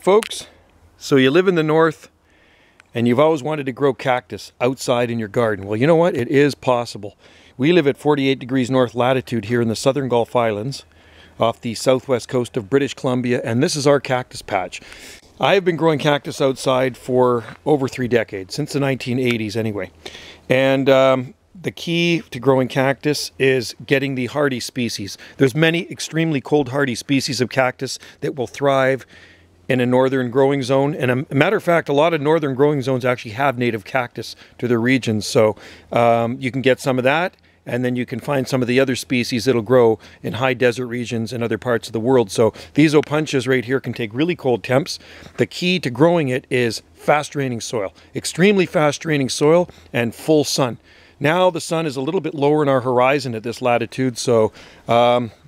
folks, so you live in the north and you've always wanted to grow cactus outside in your garden. Well, you know what? It is possible. We live at 48 degrees north latitude here in the southern Gulf Islands off the southwest coast of British Columbia, and this is our cactus patch. I have been growing cactus outside for over 3 decades, since the 1980s anyway. And the key to growing cactus is getting the hardy species. There's many extremely cold hardy species of cactus that will thrive in a northern growing zone. And a matter of fact, a lot of northern growing zones actually have native cactus to their regions. So you can get some of that, and then you can find some of the other species that'll grow in high desert regions and other parts of the world. So these opuntias right here can take really cold temps. The key to growing it is fast draining soil, extremely fast draining soil and full sun. Now the sun is a little bit lower in our horizon at this latitude, so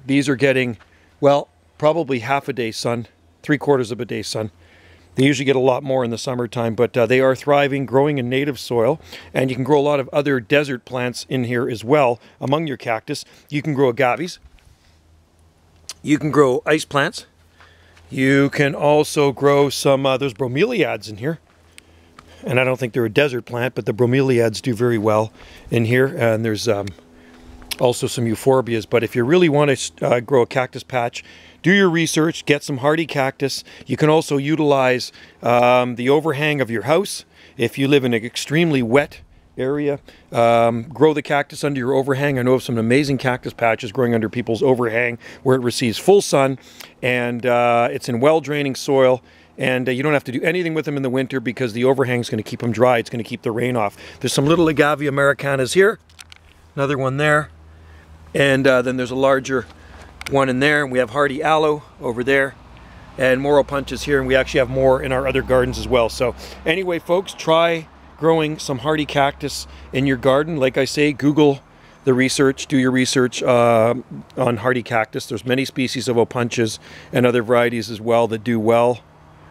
these are getting, well, probably half a day sun, 3/4 of a day sun. They usually get a lot more in the summertime, but they are thriving, growing in native soil, and you can grow a lot of other desert plants in here as well among your cactus. You can grow agaves, you can grow ice plants, you can also grow some, there's bromeliads in here. And I don't think they're a desert plant, but the bromeliads do very well in here. And there's also some euphorbias. But if you really want to grow a cactus patch, do your research, get some hardy cactus. You can also utilize the overhang of your house. If you live in an extremely wet area, grow the cactus under your overhang. I know of some amazing cactus patches growing under people's overhang where it receives full sun and it's in well-draining soil. And you don't have to do anything with them in the winter because the overhang is going to keep them dry. It's going to keep the rain off. There's some little Agave Americanas here. Another one there. And then there's a larger one in there. And we have hardy aloe over there. And more opuntias here. And we actually have more in our other gardens as well. So anyway, folks, try growing some hardy cactus in your garden. Like I say, Google the research, do your research on hardy cactus. There's many species of opuntias and other varieties as well that do well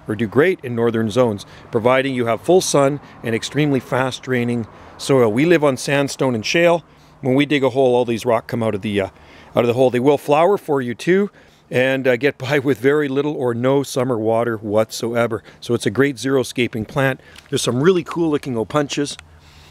or do great in northern zones, providing you have full sun and extremely fast draining soil. We live on sandstone and shale. When we dig a hole, all these rock come out of the hole. They will flower for you too, and get by with very little or no summer water whatsoever. So it's a great xeriscaping plant. There's some really cool looking opuntias,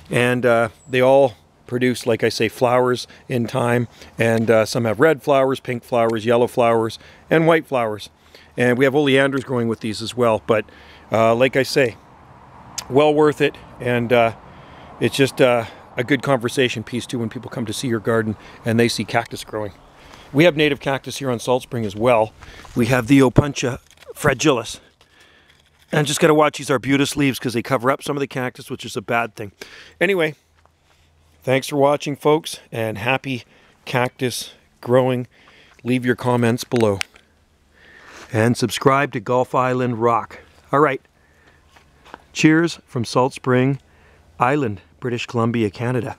and they all produce, like I say, flowers in time, and some have red flowers, pink flowers, yellow flowers, and white flowers. And we have oleanders growing with these as well. But like I say, well worth it. And it's just a good conversation piece too when people come to see your garden and they see cactus growing. We have native cactus here on Salt Spring as well. We have the Opuntia fragilis. And just got to watch these arbutus leaves because they cover up some of the cactus, which is a bad thing. Anyway, thanks for watching, folks, and happy cactus growing. Leave your comments below. And subscribe to Gulf Island Rock. All right. Cheers from Salt Spring Island, British Columbia, Canada.